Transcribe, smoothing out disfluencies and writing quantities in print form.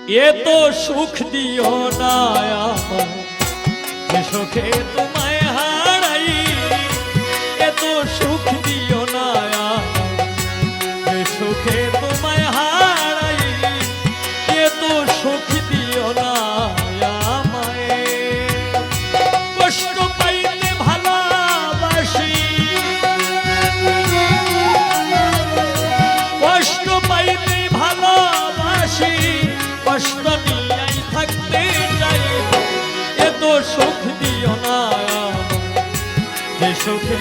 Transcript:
এত সুখ দিও না আমার যে সুখে তোমায় হারাই, এত সুখ দিও না আমার যে সুখে তোমায় হারাই, এত সুখ দিও না আমায়। কষ্ট পাইতে ভালোবাসি, কষ্ট পাইতে ভালোবাসি, কষ্ট নিয়েই থাকতে চাই, এত সুখ দিও না যে সুখে